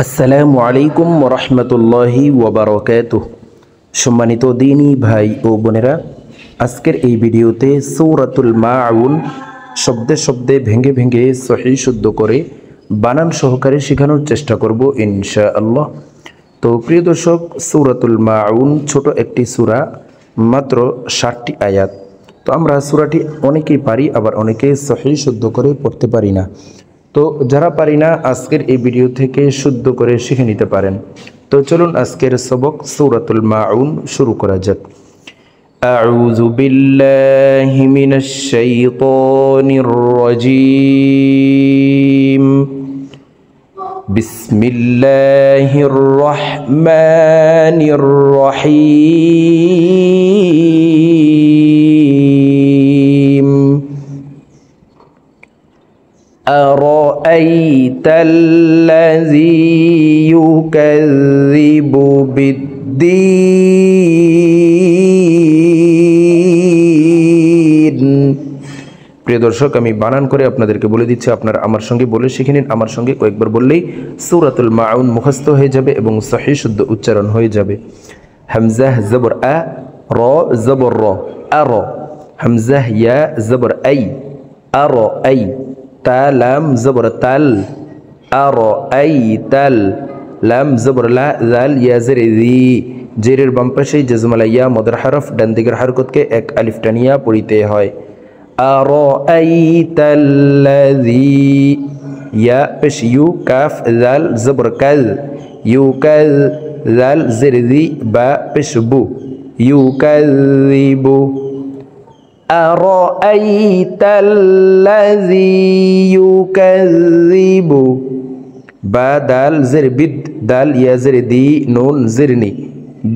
আসসালামু আলাইকুম ওরহমতুল্লাহি ওয়াবারাকাতুহু। সম্মানিত দিনী ভাই ও বোনেরা, আজকের এই ভিডিওতে সূরাতুল মাউন শব্দে শব্দে ভেঙে ভেঙে সহিহ শুদ্ধ করে বানান সহকারে শেখানোর চেষ্টা করব ইনশাআল্লাহ। তো প্রিয় দর্শক, সূরাতুল মাউন ছোট একটি সূরা, মাত্র 60টি আয়াত। তো আমরা সূরাটি অনেকেই পারি, আবার অনেকে সহিহ শুদ্ধ করে পড়তে পারি না। তো যারা পারি না, আজকের এই ভিডিও থেকে শুদ্ধ করে শিখে নিতে পারেন। তো চলুন আজকের সবক সূরাতুল মাউন শুরু করা যাক। আউযু বিল্লাহি মিনাশ শাইতানির রাজীম। বিসমিল্লাহির রহমানির রহিম। أرأيت الذي يكذب بالدين। প্রিয় দর্শক, আমি বানান করে আপনাদেরকে বলে দিচ্ছি, আপনারা আমার সঙ্গে বলে শিখে নিন। আমার সঙ্গে কয়েকবার বললেই সূরাতুল মাউন মুখস্থ হয়ে যাবে এবং সহিহ শুদ্ধ উচ্চারণ হয়ে যাবে। হামজাহ জবর আ, র জবর র, আর। হামজাহ ইয়া জবর আই, আর আই। তা লাম জবর তাল, আর আই তাল। লাম জবর লা, জাল ইয়া জের জি। জেরের বাম পাশে জজমালা ইয়া মদের হরফ, ডান দিকের হরকতকে এক আলিফ টানিয়া পড়িতে হয়। আর আই তাল্লাযী, ইয়া পেশ ইউ, কাফ জাল জবর কাল, ইউ কাল। জাল জের জি, বা পেশ বু, ইউ কাযিবু। أرأيت الذي يكذب، با دال زر بد، دال يا زر دي، نون زرني،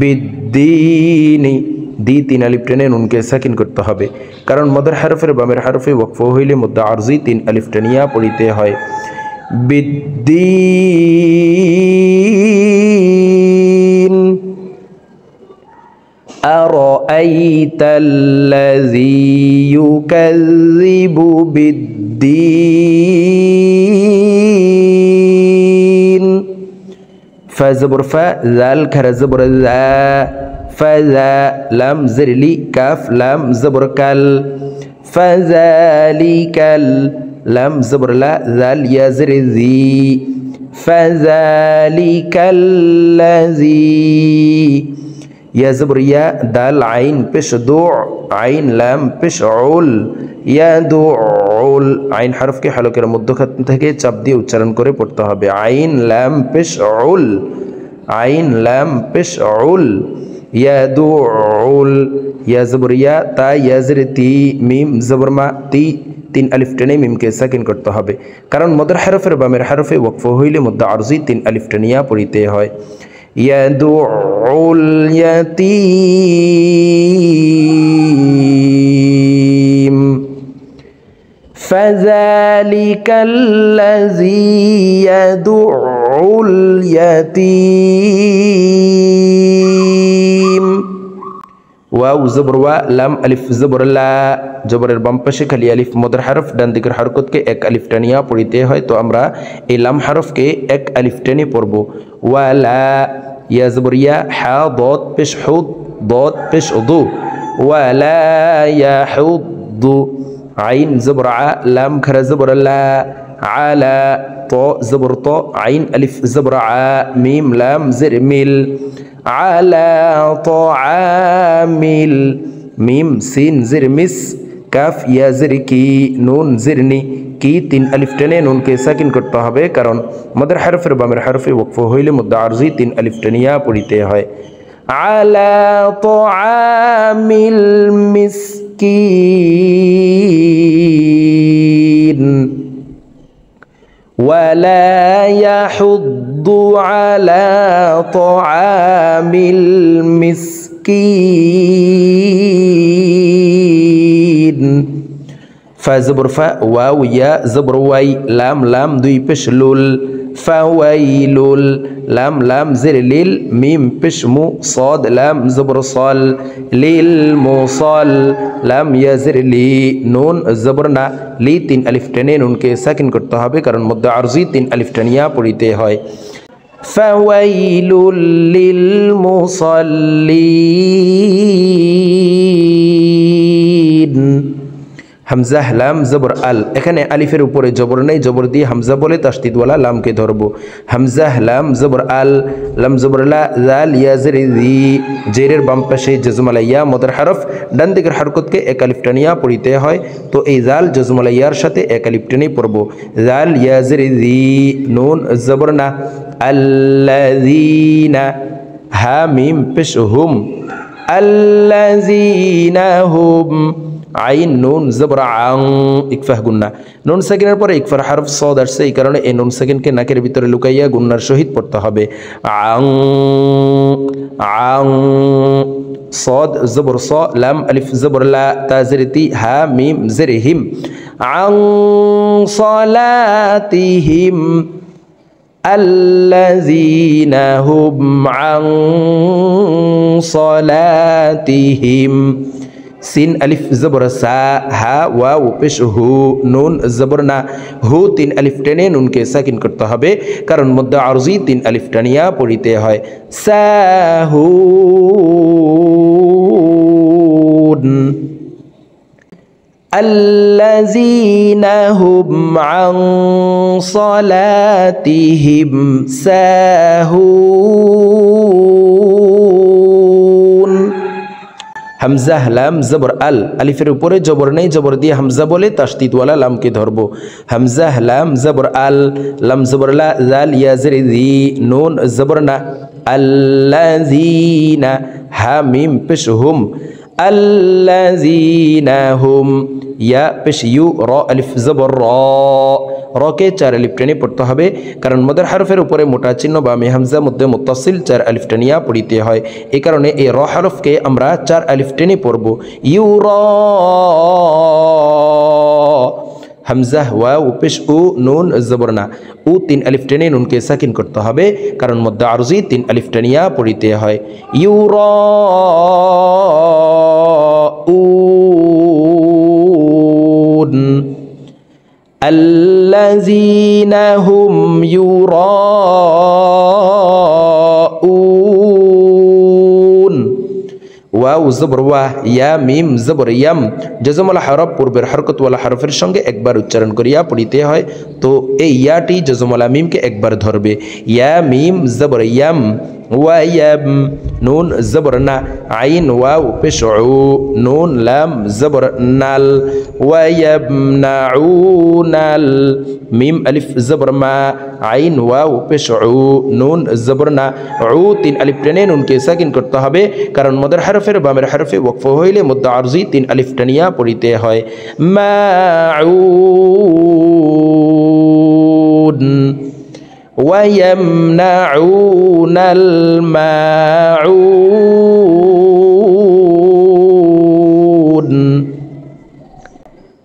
বিদ্দিনি। দি তিন আলিফ টেনে নুনকে সাকিন করতে হবে, কারণ মদের হরফের বামের হরফে ওয়াকফ হইলে মুদ্দা আরজি তিন আলিফ টেনিয়া পড়িতে হয়। বিদ্দিন। أرأيت الذي يكذب بالدين। فزبر فا، ذال كر زبر ذا، فذا لام زرلي، كاف لام زبر كال، فذلك لام زبر لا، ذال يا زر ذي، فذلك الذي ইয়া জবর ইয়া, দাল আইন পেশ দু, আইন লাম পেশ উল, ইয়া দুল। আইন হরফকে হলকের মধ্যখান থেকে চাপ দিয়ে উচ্চারণ করে পড়তে হবে। আইন লাম পেশ উল, আইন লাম পেশ উল, ইয়া দুল। ইয়া জবর ইয়া, তা ইয়া জের তি, মিম জবর মা, তি তিন আলিফ টেনে মিমকে সাকিন করতে হবে, কারণ মদের হরফের বামের হরফে ওয়াকফ হইলে মুদ্দা আরজি তিন আলিফ টেনিয়া পড়িতে হয়। يدعو اليتيم، فذلك الذي يدعو اليتيم। ওয়াও জবর ওয়া, লাম আলিফ জবর লা। জবরের বাম পাশে খালি আলিফ মদের হরফ, ডান দিকের হরকতকে এক আলিফ টানিয়া পড়িতে হয়। তো আমরা এই লাম হরফকে এক আলিফ টেনে পড়ব। ওয়ালা, ইয়া জবর ইয়া, হা দদ পেশ হুদ, দদ পেশ দু, ওয়ালা ইয়াহুদ্দু। আইন জবর আ, লাম খারা জবর লা, আলা। ত জবর ত, আইন আলিফ জবর আ, মিম লাম জের মিল, আলা তাআমিল। মিম সিন জের মিস, কাফ ইয়া জের কি, নুন জেরনি, কি তিন আলিফ টেনে নুনকে সাকিন করতে হবে, কারণ মদের হরফের বামের হরফে ওয়াকফ হইলে মুদ্দা আরজি তিন আলিফ টেনিয়া পড়িতে হয়। আলা তাআমিল মিসকিন, ওয়ালা ইয়াহুদ্দু আলা তাআমিল মিসকিন। ফা জবর ফা, ওয়াও ইয়া জবর ওয়াই, লাম লাম দুই পেশ লুল, ফাওয়াইলুল। লাম লাম জের লিল, মিম পেশ মু, صاد লাম জবর সল, লিল মুসল। লাম ইয়া জের লি, নুন জবর না, লি তিন আলিফ টেনে নুনকে সাকিন করতে হবে, কারণ মধ্যে আরজি তিন আলিফ টানিয়া পড়িতে হয়। ফাওয়াইলুল লিল মুসাল্লিন। হামজা লাম জবর আল, এখানে আলিফের উপরে জবর নেই, জবর দিয়ে হামজা বলে তাসদিদওয়ালা লামকে ধরবো। হামজা লাম জবর আল, লাম জবর লা, জাল ইয়া জের জি, জেরের বাম পাশে জজমালা ইয়া মদের হরফ, ডান দিকের হরকতকে এক আলিফ টানিয়া পড়িতে হয়। তো এই জাল জজমালা ইয়ার সাথে এক আলিফ টেনে পড়বো। জাল ইয়া জের জি, নুন জবর না, আল্লাযীনা, হা মিম পেশ হুম, আল্লাযীনা হুম, আইন নুন জবর আং, ইকফাহ গুন্না। নুন সেকেন্ডের পরে ইকফার হরফ সদ আসছে, এই কারণে এই নুন সেকেন্ডকে নাকের ভিতরে লুকাইয়া গুন্নার সহিত পড়তে হবে। আং আং, সদ জবর স, লাম আলিফ জবর লা, তা জের তি, হা মিম জের হিম, আং সলাতিহিম, আল্লাযীনা হুম আং সলাতিহিম। সিন আলিফ জবর সা, হা ওয়াও পেশ হু, নুন জবর না, হু তিন আলিফ টেনে নুনকে সাকিন করতে হবে, কারণ মধ্যে আরজি তিন আলিফ টানিয়া পড়িতে হয়। সাহুন, আল্লাযীনা হুম আন সলাতিহিম সাহুন। হামজা লাম জবর আল, আলিফের উপরে জবর নেই, জবর দিয়ে হামজা বলে তাসদিদওয়ালা লামকে ধরবো। হামজা লাম জবর আল, লাম জবর লা, জাল ইয়া জের জি, নুন জবর না, আল্লাযীনা, হা মিম পেশ হুম, আল্লাযীনা হুম, ইয়া পেশ ইউ, র আলিফ জবর র, রকে চার আলিফ টেনে পড়তে হবে, কারণ মদের হরফের উপরে মোটা চিহ্ন বা হামজা মধ্যে মুত্তাসিল চার আলিফ টানিয়া পড়িতে হয়। এই কারণে এই র হরফকে আমরা চার আলিফ টেনে পড়ব। ইউ র, হামজা ওয়াও পেশ উ, নুন জবর না, উ তিন আলিফ টেনে নুনকে সাকিন করতে হবে, কারণ মধ্যে আরজি তিন আলিফ টানিয়া পড়িতে হয়। ইউ র উন, আল্লাযীনা হুম ইউরাউন। ওয়াও জবর ওয়া, ইয়া মিম জবর ইয়াম, জজমওয়ালা হরফ পূর্বের হরকতওয়ালা হরফের সঙ্গে একবার উচ্চারণ করিয়া পড়িতে হয়। তো এই ইয়াটি জজমওয়ালা মিমকে একবার ধরবে। ইয়া মিম জবর ইয়াম, ওয়াইয়াম, নুন জবর না, আইন ওয়াও পেশ উ, নুন লাম জবর নাল, ওয়ায়াবনাউনাল, মিম আলিফ জবর মা, আইন ওয়াও পেশ উ, নুন জবর না, উ তিন আলিফ টেনে নুনকে সাকিন করতে হবে, কারণ মদের হরফের বামের হরফে ওয়াকফ হইলে মধ্য আরজি তিন আলিফ টানিয়া পড়িতে হয়। মাউন, ওয়ায়ামনাউনাল মাউন।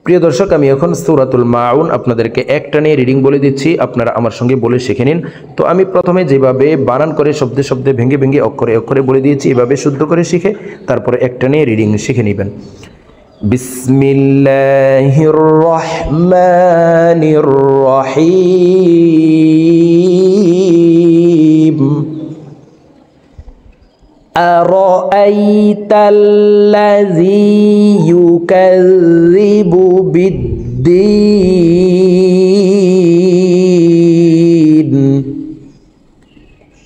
প্রিয় দর্শক, আমি এখন সূরাতুল মাউন আপনাদেরকে একটানে রিডিং বলে দিচ্ছি, আপনারা আমার সঙ্গে বলে শিখে নিন। তো আমি প্রথমে যেভাবে বানান করে শব্দে শব্দে ভেঙে ভেঙে অক্ষরে অক্ষরে বলে দিয়েছি, এভাবে শুদ্ধ করে শিখে তারপরে একটানে রিডিং শিখে নেবেন। বিসমিল্লাহির রহমানির রহিম। أرأيت الذي يكذب بالدين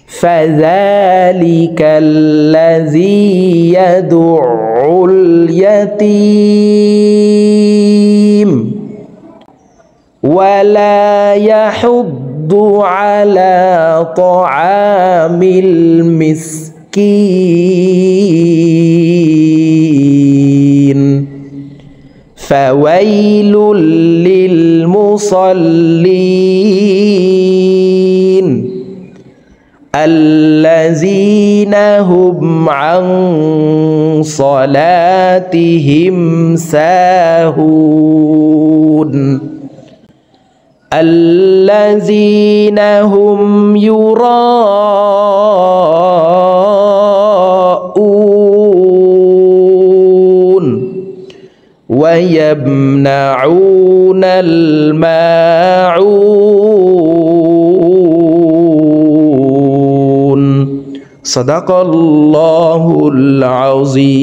فذلك الذي يدع اليتيم ولا يحض على طعام المسكين فويل للمصلين الذين هم عن صلاتهم ساهون الذين هم يراءون ويمنعون الماعون সাদাকাল্লাহুল আযীম।